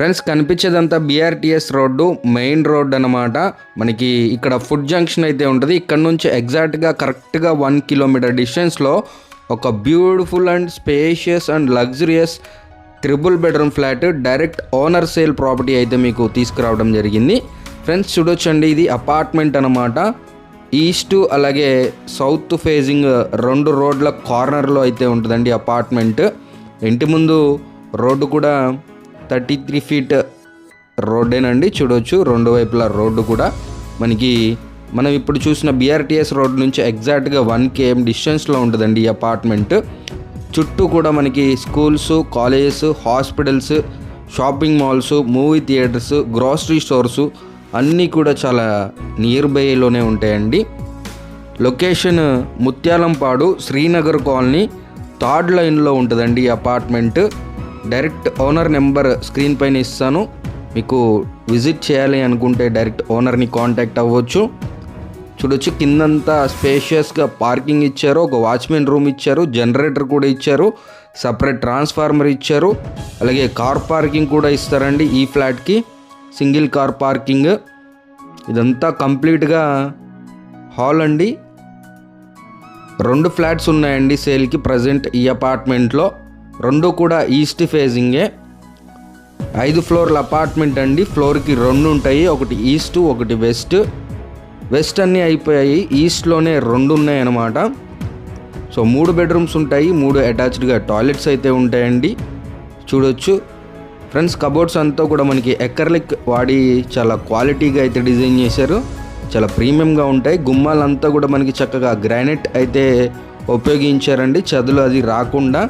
Friends కనిపించేదంతా BRTS road, main road అనమాట. మనకి ఇక్కడ ఫుడ్ జంక్షన్ అయితే ఉంటుంది. ఇక్కడ నుంచి ఎగ్జాక్ట్గా కరెక్ట్గా 1 కిలోమీటర్ డిస్టెన్స్లో ఒక beautiful and spacious and luxurious 3 bedroom flat direct owner sale property అయితే మీకు తీసుకురావడం జరిగింది. ఫ్రెండ్స్ చూడొచ్చండి, ఇది అపార్ట్మెంట్ అనమాట. ఈస్ట్ అలాగే సౌత్ ఫేజింగ్ 2 రోడ్ల కార్నర్లో అయితే ఉంటుందండి అపార్ట్మెంట్. ఇంటి ముందు రోడ్డు కూడా 33 ఫీట్ రోడ్డేనండి. చూడవచ్చు 2 వైపుల రోడ్డు కూడా మనం ఇప్పుడు చూసిన బీఆర్టీఎస్ రోడ్ నుంచి ఎగ్జాక్ట్గా 1 km డిస్టెన్స్లో ఉంటుందండి ఈ అపార్ట్మెంట్. చుట్టూ కూడా మనకి schools, colleges, hospitals, shopping malls, movie theatres, grocery stores అన్నీ కూడా చాలా నియర్ బైలోనే ఉంటాయండి. Location Mutyalampadu, Srinagar colony, 3rd లైన్లో ఉంటుందండి ఈ apartment. Direct owner number screen పైన ఇస్తాను. మీకు విజిట్ చేయాలి అనుకుంటే డైరెక్ట్ ఓనర్ని కాంటాక్ట్ అవ్వచ్చు. చూడొచ్చు, కిందంతా స్పేషియస్గా పార్కింగ్ ఇచ్చారు, ఒక వాచ్మెన్ రూమ్ ఇచ్చారు, జనరేటర్ కూడా ఇచ్చారు, సపరేట్ ట్రాన్స్ఫార్మర్ ఇచ్చారు, అలాగే కార్ పార్కింగ్ కూడా ఇస్తారండి ఈ ఫ్లాట్కి, సింగిల్ కార్ పార్కింగ్. ఇదంతా కంప్లీట్గా హాల్ అండి. 2 ఫ్లాట్స్ ఉన్నాయండి సేల్కి ప్రజెంట్ ఈ అపార్ట్మెంట్లో. 2 కూడా ఈస్ట్ ఫేజింగే. 5 ఫ్లోర్ల అపార్ట్మెంట్ అండి. ఫ్లోర్కి 2 ఉంటాయి, ఒకటి ఈస్ట్, ఒకటి వెస్ట్. వెస్ట్ అన్నీ అయిపోయాయి, ఈస్ట్లోనే 2 ఉన్నాయి అన్నమాట. సో 3 బెడ్రూమ్స్ ఉంటాయి, 3 అటాచ్డ్గా టాయిలెట్స్ అయితే ఉంటాయండి. చూడొచ్చు ఫ్రెండ్స్, కబోర్డ్స్ అంతా కూడా మనకి ఎకర్లిక్ వాడి చాలా క్వాలిటీగా అయితే డిజైన్ చేశారు, చాలా ప్రీమియంగా ఉంటాయి. గుమ్మాలంతా కూడా మనకి చక్కగా గ్రానైట్ అయితే ఉపయోగించారండి, చదులు అది రాకుండా.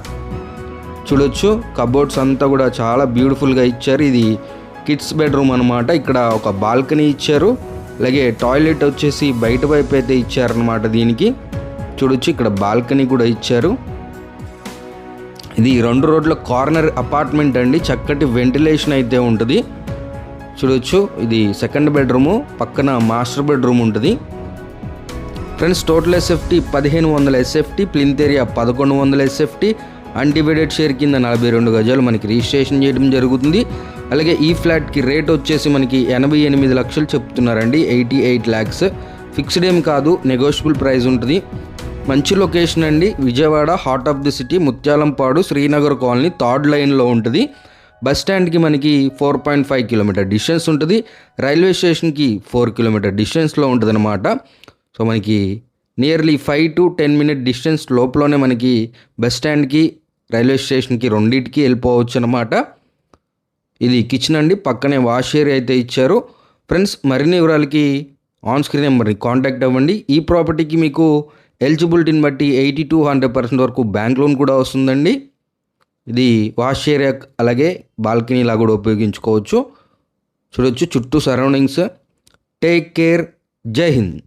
చూడొచ్చు, కబోర్డ్స్ అంతా కూడా చాలా బ్యూటిఫుల్గా ఇచ్చారు. ఇది కిడ్స్ బెడ్రూమ్ అనమాట. ఇక్కడ ఒక బాల్కనీ ఇచ్చారు, అలాగే టాయిలెట్ వచ్చేసి బయట వైపు అయితే ఇచ్చారనమాట దీనికి. చూడొచ్చు, ఇక్కడ బాల్కనీ కూడా ఇచ్చారు. ఇది 2 రోడ్ల కార్నర్ అపార్ట్మెంట్ అండి. చక్కటి వెంటిలేషన్ అయితే ఉంటుంది. చూడొచ్చు, ఇది 2nd బెడ్రూము, పక్కన మాస్టర్ బెడ్రూమ్ ఉంటుంది. Friends total SFT 1500 SFT, plinth area 1100 SFT, undivided share కింద 42 గజాలు మనకి రిజిస్ట్రేషన్ చేయడం జరుగుతుంది. అలాగే ఈ ఫ్లాట్కి రేట్ వచ్చేసి మనకి 88 లక్షలు చెప్తున్నారండి, 88 lakhs. ఫిక్స్డ్ ఏం కాదు, నెగోషియబుల్ ప్రైస్ ఉంటుంది. మంచి లొకేషన్ అండి, Vijayawada heart of the city, Mutyalampadu, Srinagar colony, 3rd లైన్లో ఉంటుంది. బస్ స్టాండ్కి మనకి 4.5 కిలోమీటర్ డిస్టెన్స్ ఉంటుంది. రైల్వే స్టేషన్కి 4 కిలోమీటర్ డిస్టెన్స్లో ఉంటుంది అనమాట. సో మనకి నియర్లీ 5 to 10 minute డిస్టెన్స్ లోపలనే మనకి బస్ స్టాండ్కి, రైల్వే స్టేషన్కి రెండింటికి వెళ్ళిపోవచ్చు అనమాట. ఇది కిచెన్ అండి, పక్కనే వాష్ ఏరియా అయితే ఇచ్చారు. ఫ్రెండ్స్ మరిన్ని వివరాలకి ఆన్ స్క్రీన్ నెంబర్ని కాంటాక్ట్ అవ్వండి. ఈ ప్రాపర్టీకి మీకు ఎలిజిబిలిటీని బట్టి 80 to 100% వరకు బ్యాంక్ లోన్ కూడా వస్తుందండి. ఇది వాష్ ఏరియా అలాగే బాల్కనీలా కూడా ఉపయోగించుకోవచ్చు. చూడొచ్చు చుట్టూ సరౌండింగ్స్. టేక్ కేర్, జై హింద్.